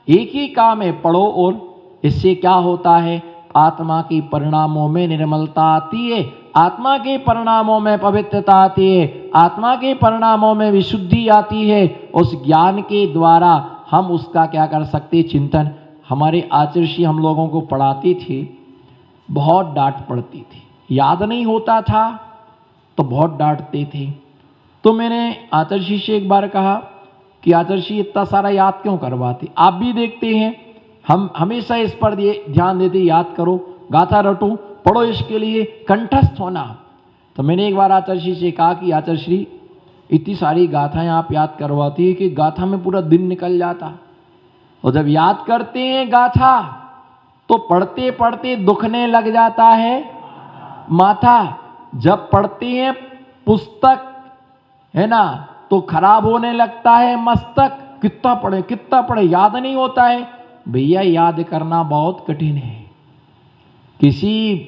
एक ही काम है, पढ़ो। और इससे क्या होता है, आत्मा के परिणामों में निर्मलता आती है, आत्मा के परिणामों में पवित्रता आती है, आत्मा के परिणामों में विशुद्धि आती है। उस ज्ञान के द्वारा हम उसका क्या कर सकते, चिंतन। हमारे आचार्य श्री हम लोगों को पढ़ाती थी, बहुत डांट पड़ती थी, याद नहीं होता था तो बहुत डांटते थे। तो मैंने आचार्य श्री से एक बार कहा कि आचार्य श्री इतना सारा याद क्यों करवाते, आप भी देखते हैं हम हमेशा इस पर ध्यान देते, याद करो, गाथा रटो, पढ़ो, इसके लिए कंठस्थ होना। तो मैंने एक बार आचार्य श्री से कहा कि आचार्य श्री इतनी सारी गाथाएं आप याद करवाती है कि गाथा में पूरा दिन निकल जाता, और जब याद करते हैं गाथा तो पढ़ते पढ़ते दुखने लग जाता है माथा, जब पढ़ते हैं पुस्तक है ना तो खराब होने लगता है मस्तक। कितना पढ़े याद नहीं होता है। भैया याद करना बहुत कठिन है, किसी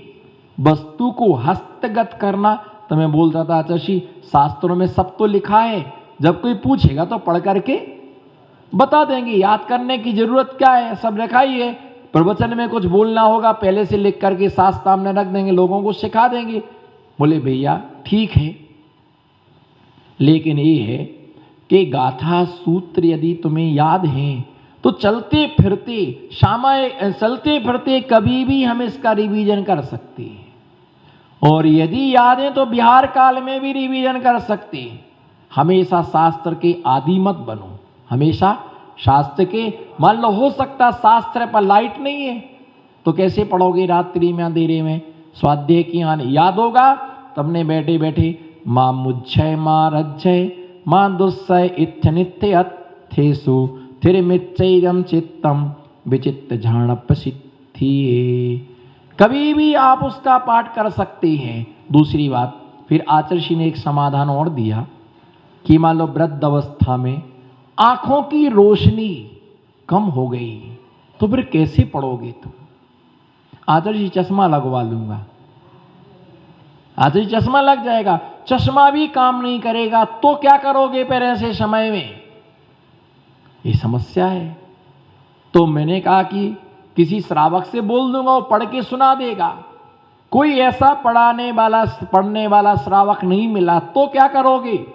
वस्तु को हस्तगत करना। तो मैं बोलता था आचार्य जी शास्त्रों में सब तो लिखा है, जब कोई पूछेगा तो पढ़ करके बता देंगे, याद करने की जरूरत क्या है, सब लिखा ही है। प्रवचन में कुछ बोलना होगा पहले से लिख करके साथ सामने रख देंगे, लोगों को सिखा देंगे। बोले भैया ठीक है, लेकिन ये है कि गाथा सूत्र यदि तुम्हें याद हैं तो चलते फिरते कभी भी हम इसका रिवीजन कर सकते हैं, और यदि याद है तो बिहार काल में भी रिवीजन कर सकते हैं। हमेशा शास्त्र के आदी मत बनो, हमेशा शास्त्र के, मान लो हो सकता शास्त्र पर लाइट नहीं है तो कैसे पढ़ोगे रात्रि में अंधेरे में, स्वाध्याय की याद होगा तबने बैठे बैठे मां मुज्जय मां रज्जय मां दुस्सय इत्थ नित्य अथेसु थिरमिच्चैरम चित्तम विचित्त झाण प्रसिद्धिये। कभी भी आप उसका पाठ कर सकते हैं। दूसरी बात, फिर आचार्य श्री ने एक समाधान और दिया कि मान लो वृद्ध अवस्था में आंखों की रोशनी कम हो गई तो फिर कैसे पढ़ोगे तुम। आचार्य जी चश्मा लगवा लूंगा, आचार्य जी चश्मा लग जाएगा, चश्मा भी काम नहीं करेगा तो क्या करोगे फिर ऐसे समय में, ये समस्या है। तो मैंने कहा कि किसी श्रावक से बोल दूंगा, वो पढ़ के सुना देगा। कोई ऐसा पढ़ने वाला श्रावक नहीं मिला तो क्या करोगे,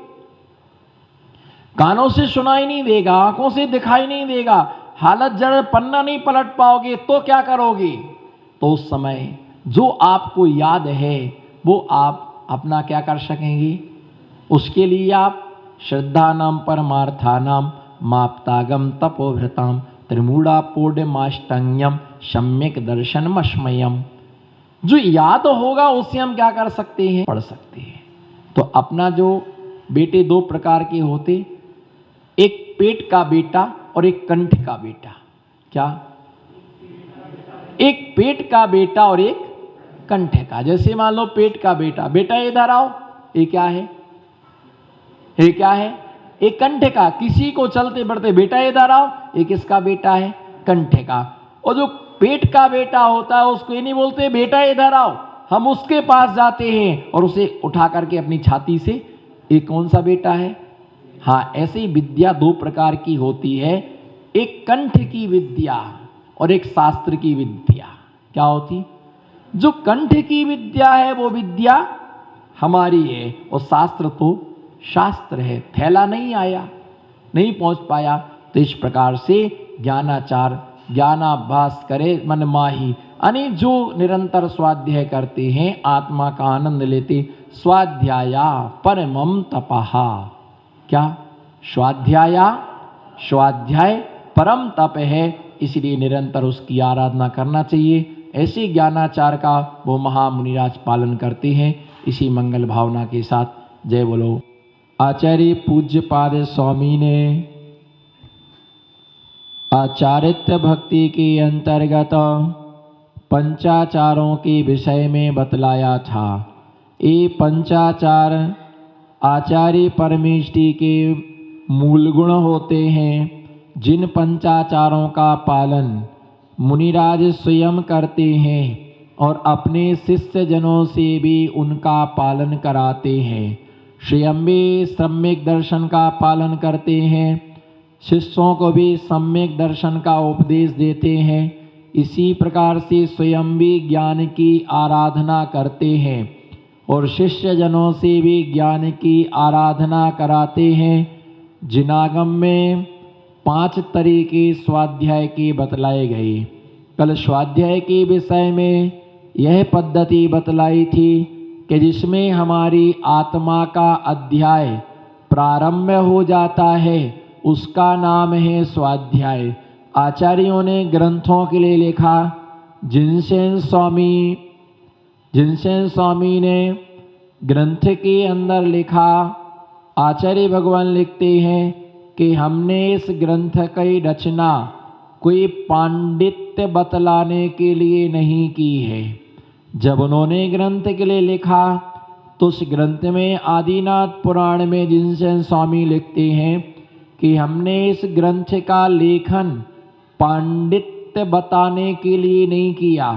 कानों से सुनाई नहीं देगा, आंखों से दिखाई नहीं देगा, हालत जड़ पन्ना नहीं पलट पाओगे तो क्या करोगे। तो उस समय जो आपको याद है वो आप अपना क्या कर सकेंगे, उसके लिए आप श्रद्धा नाम परमार्था नाम माप्तागम तपोभृताम त्रिमूढ़ा पौर्णमाष्टंग्यम सम्यक दर्शन मश्मयम, जो याद होगा उससे हम क्या कर सकते हैं, पढ़ सकते हैं। तो अपना जो बेटे दो प्रकार के होते, एक पेट का बेटा और एक कंठ का बेटा। क्या, एक पेट का बेटा और एक कंठ का। जैसे मान लो पेट का बेटा, बेटा इधर आओ, ये क्या है, ये क्या है, एक कंठ का। किसी को चलते बढ़ते बेटा इधर आओ, ये किसका बेटा है, कंठ का। और जो पेट का बेटा होता है उसको ये नहीं बोलते बेटा इधर आओ, हम उसके पास जाते हैं और उसे उठा करके अपनी छाती से, ये कौन सा बेटा है। हाँ, ऐसे ही विद्या दो प्रकार की होती है, एक कंठ की विद्या और एक शास्त्र की विद्या। क्या होती, जो कंठ की विद्या है वो विद्या हमारी है, और शास्त्र तो शास्त्र है, थैला नहीं आया, नहीं पहुंच पाया। तो इस प्रकार से ज्ञानाचार ज्ञानाभ्यास करे मन माही, यानी जो निरंतर स्वाध्याय करते हैं, आत्मा का आनंद लेते, स्वाध्याया परमम तपहा। क्या, स्वाध्याय परम तप है, इसलिए निरंतर उसकी आराधना करना चाहिए। ऐसे ज्ञानाचार का वो महामुनिराज पालन करते हैं। इसी मंगल भावना के साथ जय बोलो। आचार्य पूज्य पाद स्वामी ने आचारित्र भक्ति के अंतर्गत पंचाचारों के विषय में बतलाया था। ये पंचाचार आचार्य परमेष्टि के मूल गुण होते हैं, जिन पंचाचारों का पालन मुनिराज स्वयं करते हैं और अपने शिष्य जनों से भी उनका पालन कराते हैं। स्वयं भी सम्यक दर्शन का पालन करते हैं, शिष्यों को भी सम्यक दर्शन का उपदेश देते हैं। इसी प्रकार से स्वयं भी ज्ञान की आराधना करते हैं और शिष्य जनों से भी ज्ञान की आराधना कराते हैं। जिनागम में 5 तरीके स्वाध्याय के बतलाए गए। कल स्वाध्याय के विषय में यह पद्धति बतलाई थी कि जिसमें हमारी आत्मा का अध्याय प्रारंभ हो जाता है उसका नाम है स्वाध्याय। आचार्यों ने ग्रंथों के लिए लिखा। जिनसेन स्वामी ने ग्रंथ के अंदर लिखा, आचार्य भगवान लिखते हैं कि हमने इस ग्रंथ की रचना कोई पांडित्य बतलाने के लिए नहीं की है। जब उन्होंने ग्रंथ के लिए लिखा तो उस ग्रंथ में आदिनाथ पुराण में जिनसेन स्वामी लिखते हैं कि हमने इस ग्रंथ का लेखन पांडित्य बताने के लिए नहीं किया,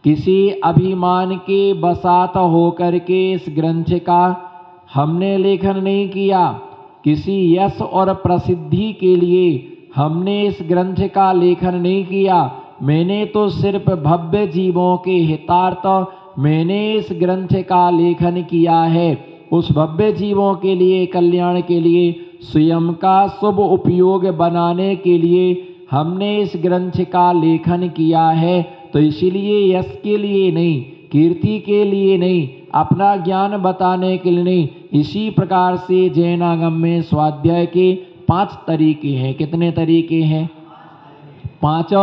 किसी अभिमान के बसात होकर के इस ग्रंथ का हमने लेखन नहीं किया, किसी यश और प्रसिद्धि के लिए हमने इस ग्रंथ का लेखन नहीं किया। मैंने तो सिर्फ भव्य जीवों के हितार्थ मैंने इस ग्रंथ का लेखन किया है। उस भव्य जीवों के लिए, कल्याण के लिए, स्वयं का शुभ उपयोग बनाने के लिए हमने इस ग्रंथ का लेखन किया है। तो इसीलिए यश के लिए नहीं, कीर्ति के लिए नहीं, अपना ज्ञान बताने के लिए नहीं। इसी प्रकार से जैनागम में स्वाध्याय के 5 तरीके हैं। कितने तरीके हैं? 5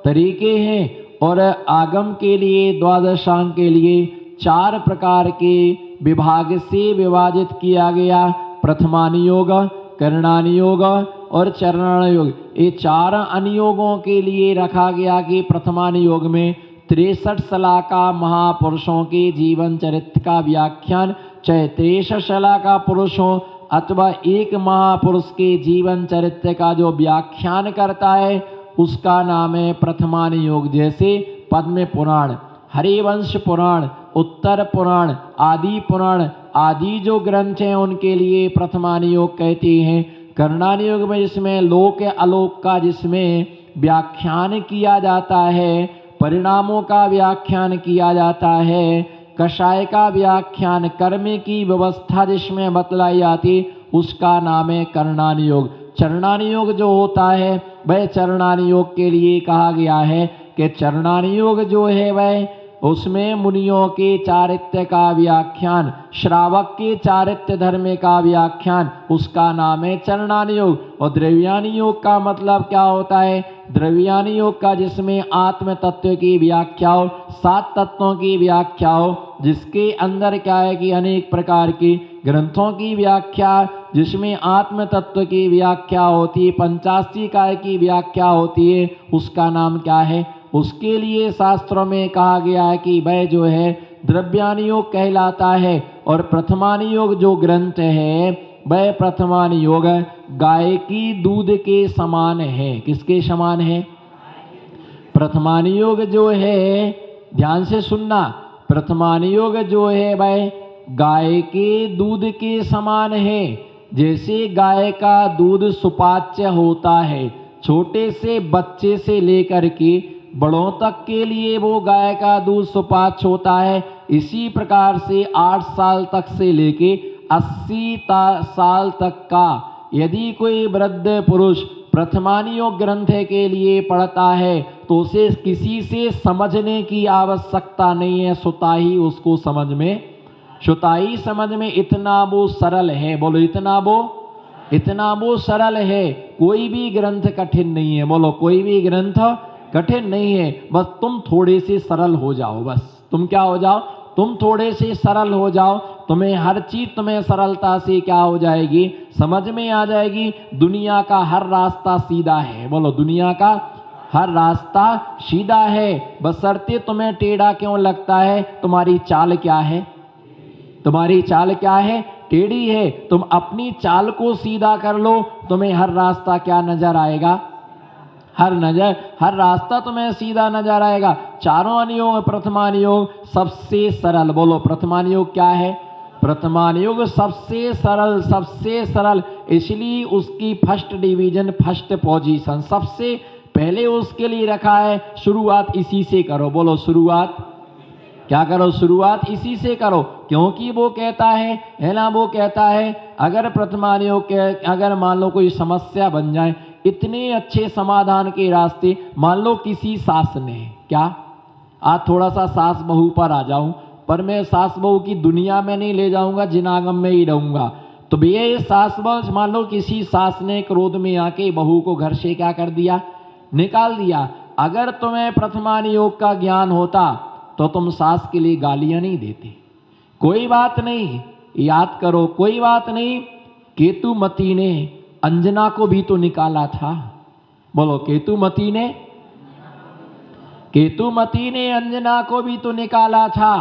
तरीके हैं। और आगम के लिए, द्वादशांग के लिए 4 प्रकार के विभाग से विभाजित किया गया। प्रथमानुयोग, करणानुयोग और चरणानुयोग। ये 4 अनुयोगों के लिए रखा गया कि प्रथमानुयोग में 63 शलाका महापुरुषों के जीवन चरित्र का व्याख्यान, चाहे 63 शलाका पुरुष हो अथवा एक महापुरुष के जीवन चरित्र का जो व्याख्यान करता है उसका नाम है प्रथमानुयोग। जैसे पद्म पुराण, हरिवंश पुराण, उत्तर पुराण, आदि पुराण आदि जो ग्रंथ हैं उनके लिए प्रथमानुयोग कहते हैं। करणानुयोग में जिसमें लोक अलोक का जिसमें व्याख्यान किया जाता है, परिणामों का व्याख्यान किया जाता है, कषाय का व्याख्यान, कर्म की व्यवस्था जिसमें बतलाई जाती उसका नाम है करणानुयोग। चरणानुयोग जो होता है वह चरणानुयोग के लिए कहा गया है कि चरणानुयोग जो है वह उसमें मुनियों के चारित्र्य का व्याख्यान, श्रावक के चारित्र्य धर्म का व्याख्यान, उसका नाम है चरणानुयोग। और द्रव्यानुयोग का मतलब क्या होता है? द्रव्यानुयोग का जिसमें आत्म तत्व की व्याख्या हो, 7 तत्वों की व्याख्या हो, जिसके अंदर क्या है कि अनेक प्रकार की ग्रंथों की व्याख्या, जिसमें आत्म तत्व की व्याख्या होती है, 85 काय की व्याख्या होती है, उसका नाम क्या है? उसके लिए शास्त्रों में कहा गया है कि वह जो है द्रव्यानुयोग कहलाता है। और प्रथमानुयोग जो ग्रंथ है वह प्रथमानुयोग गाय की दूध के समान है। किसके समान है? प्रथमानुयोग जो है, ध्यान से सुनना, प्रथमानुयोग जो है वह गाय के दूध के समान है। जैसे गाय का दूध सुपाच्य होता है, छोटे से बच्चे से लेकर के बड़ों तक के लिए वो गाय का दूध सुपाच्य होता है, इसी प्रकार से 8 साल तक से लेके 80 साल तक का यदि कोई वृद्ध पुरुष प्रथमानुयोग ग्रंथ के लिए पढ़ता है तो उसे किसी से समझने की आवश्यकता नहीं है, स्वतः उसको समझ में इतना वो सरल है। बोलो इतना वो सरल है। कोई भी ग्रंथ कठिन नहीं है। बोलो कोई भी ग्रंथ कठिन नहीं है। बस तुम थोड़े से सरल हो जाओ। बस तुम क्या हो जाओ? तुम थोड़े से सरल हो जाओ, तुम्हें हर चीज तुम्हें सरलता से क्या हो जाएगी? समझ में आ जाएगी। दुनिया का हर रास्ता सीधा है। बोलो दुनिया का हर रास्ता सीधा है, बशर्ते तुम्हें टेढ़ा क्यों लगता है? तुम्हारी चाल क्या है? तुम्हारी चाल क्या है? टेढ़ी है। तुम अपनी चाल को सीधा कर लो, तुम्हें हर रास्ता क्या नजर आएगा? हर रास्ता तुम्हें सीधा नजर आएगा। चारों अनुयोग प्रथमानुयोग सबसे सरल। बोलो प्रथमानुयोग क्या है? वर्तमान युग सबसे सरल, इसलिए उसकी फर्स्ट डिवीजन, फर्स्ट पोजीशन सबसे पहले उसके लिए रखा है। शुरुआत इसी से करो, बोलो शुरुआत क्या करो, शुरुआत इसी से करो। क्योंकि वो कहता है ना, वो कहता है अगर वर्तमान युग के अगर मान लो कोई समस्या बन जाए, इतने अच्छे समाधान के रास्ते, मान लो किसी सास ने क्या, आज थोड़ा सा सास बहू पर आ जाऊं, पर मैं सास बहू की दुनिया में नहीं ले जाऊंगा, जिनागम में ही रहूंगा। तो भैया ये सास बहू, मान लो किसी सास ने क्रोध में आके बहू को घर से क्या कर दिया, निकाल दिया। अगर तुम्हें वर्तमान योग का ज्ञान होता तो तुम सास के लिए गालियां नहीं देते। कोई बात नहीं, याद करो, कोई बात नहीं, केतुमती ने अंजना को भी तो निकाला था। बोलो केतुमती ने अंजना को भी तो निकाला था।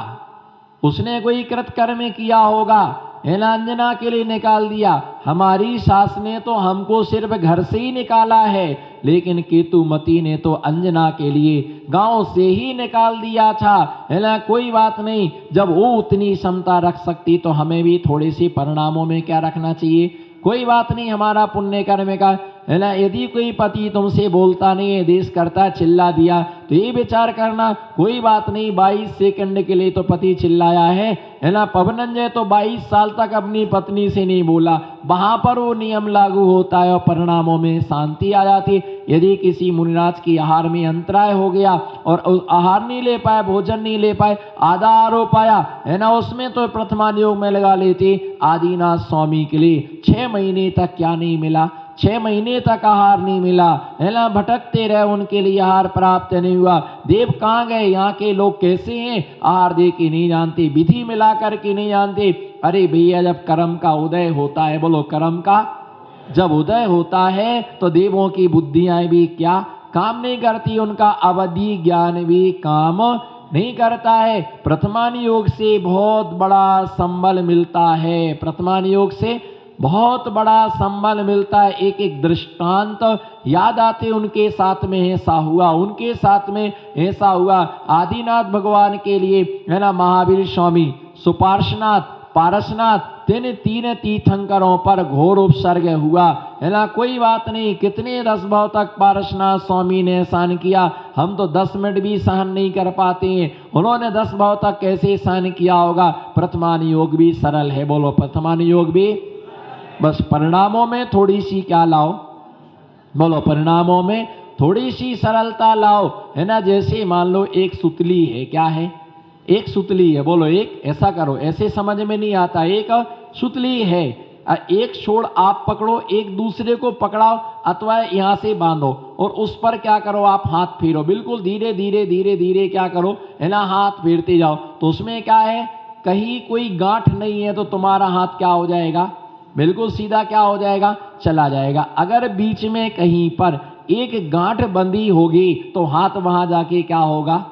उसने कोई कृतकर्म किया होगा, है ना, अंजना के लिए निकाल दिया। हमारी सास ने तो हमको सिर्फ घर से ही निकाला है, लेकिन केतुमती ने तो अंजना के लिए गांव से ही निकाल दिया था, है ना। कोई बात नहीं, जब वो उतनी क्षमता रख सकती तो हमें भी थोड़े से परिणामों में क्या रखना चाहिए। कोई बात नहीं, हमारा पुण्य कर्म का, है ना। यदि कोई पति तुमसे बोलता नहीं है, देश करता, चिल्ला दिया, तो ये विचार करना कोई बात नहीं, 22 सेकंड के लिए तो पति चिल्लाया है ना। पवनंजय तो 22 साल तक अपनी पत्नी से नहीं बोला, वहां पर वो नियम लागू होता है और परिणामों में शांति आ जाती। यदि किसी मुनिराज की आहार में अंतराय हो गया और आहार नहीं ले पाए, भोजन नहीं ले पाए, आधा आहार हो पाया, है ना, उसमें तो वर्तमान योग में लगा लेते। आदिनाथ स्वामी के लिए 6 महीने तक क्या नहीं मिला, 6 महीने तक आहार नहीं मिला, है ना, भटकते रहे, उनके लिए आहार प्राप्त नहीं हुआ। देव कहाँ गए, यहाँ के लोग कैसे हैं, आहार दे के नहीं जानते, विधि मिला करके नहीं जानते। अरे भैया, जब कर्म का उदय होता है, बोलो कर्म का जब उदय होता है, तो देवों की बुद्धियां भी क्या काम नहीं करती, उनका अवधि ज्ञान भी काम नहीं करता है। वर्तमान योग से बहुत बड़ा संबल मिलता है, वर्तमान योग से बहुत बड़ा संबल मिलता है। एक एक दृष्टांत याद आते, उनके साथ में ऐसा हुआ, उनके साथ में ऐसा हुआ। आदिनाथ भगवान के लिए, है ना, महावीर स्वामी, सुपार्श्वनाथ, पारसनाथ, तीन तीर्थंकरों पर घोर उपसर्ग हुआ, है ना। कोई बात नहीं, कितने 10 भाव तक पारसनाथ स्वामी ने सहन किया, हम तो 10 मिनट भी सहन नहीं कर पाते हैं, उन्होंने 10 भाव तक कैसे सहन किया होगा। वर्तमान योग भी सरल है, बोलो वर्तमान योग भी, बस परिणामों में थोड़ी सी क्या लाओ, बोलो परिणामों में थोड़ी सी सरलता लाओ, है ना। जैसे मान लो एक सुतली है, क्या है, एक सुतली है, बोलो एक, ऐसा करो, ऐसे समझ में नहीं आता, एक सुतली है, एक छोड़ आप पकड़ो, एक दूसरे को पकड़ाओ अथवा यहाँ से बांधो और उस पर क्या करो, आप हाथ फेरो, बिल्कुल धीरे धीरे धीरे धीरे क्या करो, है ना, हाथ फेरते जाओ। तो उसमें क्या है, कहीं कोई गांठ नहीं है तो तुम्हारा हाथ क्या हो जाएगा, बिल्कुल सीधा क्या हो जाएगा, चला जाएगा। अगर बीच में कहीं पर एक गांठ बंधी होगी तो हाथ वहां जाके क्या होगा।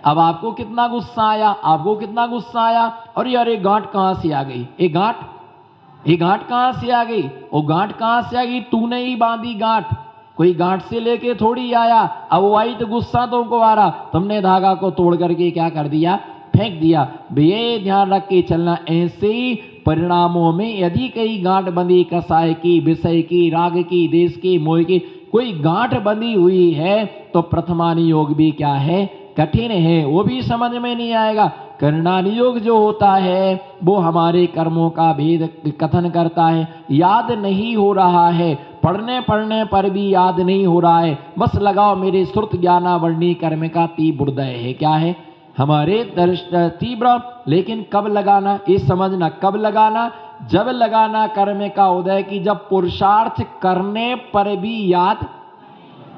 अब आपको कितना गुस्सा आया, आपको कितना गुस्सा आया, और यार ये गांठ कहां से आ गई, ये गांठ कहां से आ गई, वो गांठ कहां से आ गई, तूने ही बांधी गांठ, कोई गांठ से लेके थोड़ी आया। अब वो आई तो गुस्सा तुमको आ रहा, तुमने धागा को तोड़ करके क्या कर दिया, फेंक दिया। ये ध्यान रख के चलना। ऐसे ही परिणामों में यदि कई गांठ बंधी, कसाय की, विषय की, राग की, देश की, मोह की कोई गांठ बंधी हुई है, तो वर्तमान योग भी क्या है, कठिन है, वो भी समझ में नहीं आएगा। करणानि योग जो होता है वो हमारे कर्मों का भेद कथन करता है। याद नहीं हो रहा है, पढ़ने पर भी याद नहीं हो रहा है, बस लगाओ मेरे श्रुत ज्ञानावर्णी कर्म का तीव्रोदय है, क्या है, हमारे तीव्र, लेकिन कब लगाना, ये समझना, कब लगाना, जब लगाना कर्म का उदय की, जब पुरुषार्थ करने पर भी याद,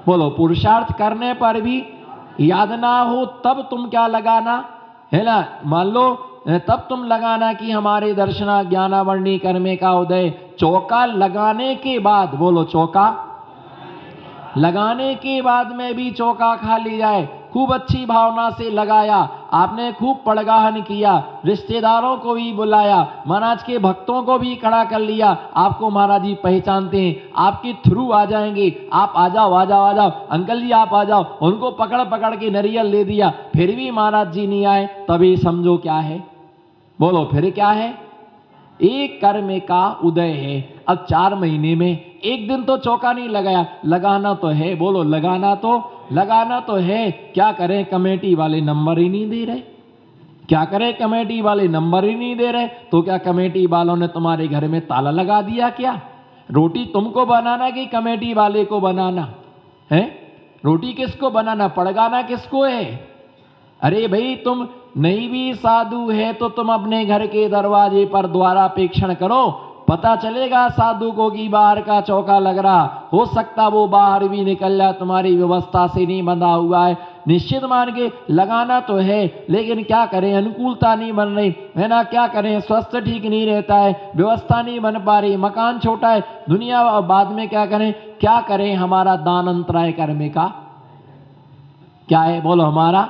बोलो पुरुषार्थ करने पर भी याद ना हो, तब तुम क्या लगाना, है ना। मान लो तब तुम लगाना कि हमारे दर्शना ज्ञानावर्णी कर्मे का उदय। चौका लगाने के बाद, बोलो चौका लगाने के बाद में भी चौका खाली जाए, खूब अच्छी भावना से लगाया, आपने खूब पड़गाहन किया, रिश्तेदारों को भी बुलाया, महाराज के भक्तों को भी खड़ा कर लिया, आपको महाराज जी पहचानते हैं, आपके थ्रू आ जाएंगे, आप आ जाओ आ जाओ आ जाओ, अंकल जी आप आ जाओ, उनको पकड़ पकड़ के नारियल ले दिया, फिर भी महाराज जी नहीं आए, तभी समझो क्या है, बोलो फिर क्या है, एक कर्म का उदय है। अब 4 महीने में एक दिन तो चौका नहीं लगाया, लगाना तो है, बोलो लगाना तो है। क्या करें, कमेटी वाले नंबर ही नहीं दे रहे। क्या करें, कमेटी वाले नंबर ही नहीं दे रहे। तो क्या कमेटी वालों ने तुम्हारे घर में ताला लगा दिया क्या? रोटी तुमको बनाना कि कमेटी वाले को बनाना है? रोटी किसको बनाना, पड़गाना किसको है? अरे भाई, तुम नहीं भी साधु है तो तुम अपने घर के दरवाजे पर द्वारापेक्षण करो, पता चलेगा साधु को कि बाहर का चौका लग रहा। हो सकता वो बाहर भी निकल जाए, तुम्हारी व्यवस्था से नहीं बंधा हुआ है। निश्चित मान के लगाना तो है, लेकिन क्या करें, अनुकूलता नहीं बन रही है ना। क्या करें, स्वास्थ्य ठीक नहीं रहता है, व्यवस्था नहीं बन पा रही, मकान छोटा है, दुनिया। बाद में क्या करें, हमारा दान अंतराय करने का क्या है, बोलो हमारा।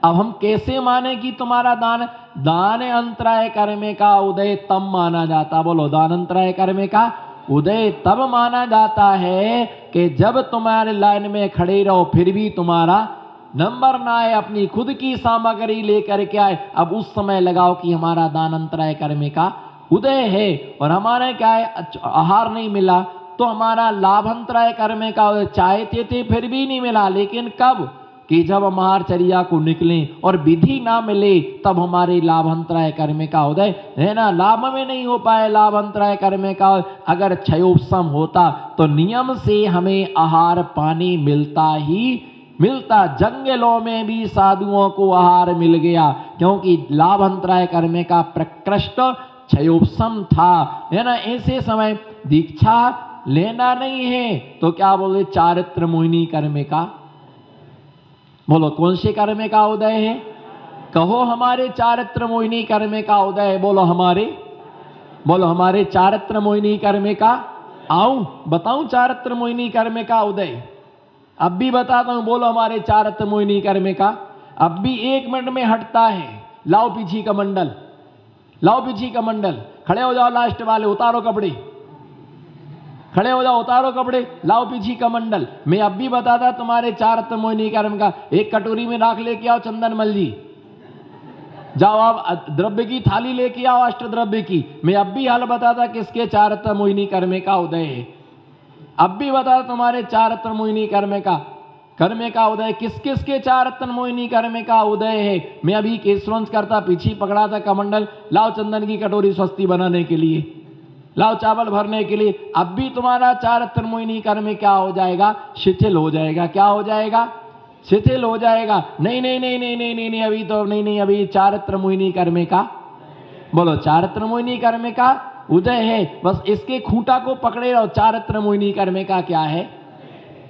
अब हम कैसे माने कि तुम्हारा दान अंतराय करने का उदय तब माना जाता, बोलो दान अंतराय करने का उदय तब माना जाता है कि जब तुम्हारे लाइन में खड़े रहो फिर भी तुम्हारा नंबर ना आए, अपनी खुद की सामग्री लेकर के आए, अब उस समय लगाओ कि हमारा दान अंतराय करने का उदय है। और हमारे क्या है, आहार नहीं मिला तो हमारा लाभांतराय करने का चाहते थे फिर भी नहीं मिला। लेकिन कब कि जब महाचर्या को निकलें और विधि ना मिले तब हमारे लाभांतराय कर्म का उदय है ना। लाभ में नहीं हो पाए लाभांतराय कर्म का, अगर क्षयोपशम होता तो नियम से हमें आहार पानी मिलता। जंगलों में भी साधुओं को आहार मिल गया, क्योंकि लाभांतराय कर्म का प्रकृष्ट क्षयोपशम था, है ना। ऐसे समय दीक्षा लेना नहीं है तो क्या बोले, चारित्र मोहिनी कर्म का, बोलो कौन से कर्म का उदय है, कहो हमारे चारित्र मोहिनी कर्म का उदय है। बोलो हमारे चारित्र मोहिनी कर्म का, आऊं बताऊं चारित्र मोहिनी कर्म का उदय, अब भी बताता हूं। बोलो हमारे चारित्र मोहिनी कर्म का, अब भी 1 मिनट में हटता है। लाओ पीछी का मंडल, खड़े हो जाओ, लास्ट वाले उतारो कपड़े, खड़े हो जाओ, उतारो कपड़े, लाओ पीछी का मंडल। मैं अब भी बताता तुम्हारे चारित्र मोहिनी कर्म का। एक कटोरी में राख लेके आओ चंदन मल जी, जाओ आप द्रव्य की थाली लेके आओ, अष्ट द्रव्य की। मैं अब भी हाल बताता किसके चारित्र मोहिनी कर्म का उदय है। अब भी बताता तुम्हारे चारित्र मोहिनी कर्म का उदय, किस किस के चारित्र मोहिनी कर्म का उदय है। मैं अभी केसवंश करता, पीछी पकड़ा था कमंडल, लाओ चंदन की कटोरी स्वस्ति बनाने के लिए, लाओ चावल भरने के लिए। अब भी तुम्हारा चारित्र मोहिनी कर्म क्या हो जाएगा, शिथिल हो जाएगा। क्या हो जाएगा, शिथिल हो जाएगा। नहीं, अभी तो नहीं, अभी चारित्र मोहिनी कर्म का, बोलो चारित्र मोहिनी कर्म का उदय है। बस इसके खूंटा को पकड़े रहो, चारित्र मोहिनी कर्म का क्या है,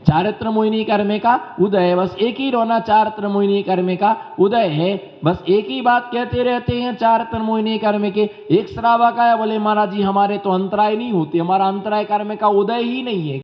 चारित्र मोहिनी कर्म का उदय है। बस एक ही रोना, चारित्र मोहिनी कर्म का उदय है। बस एक ही बात कहते रहते हैं चारित्र मोहिनी कर्म के। एक श्रावक आया, बोले महाराज जी हमारे तो अंतराय नहीं होते, हमारा अंतराय कर्म का उदय ही नहीं है।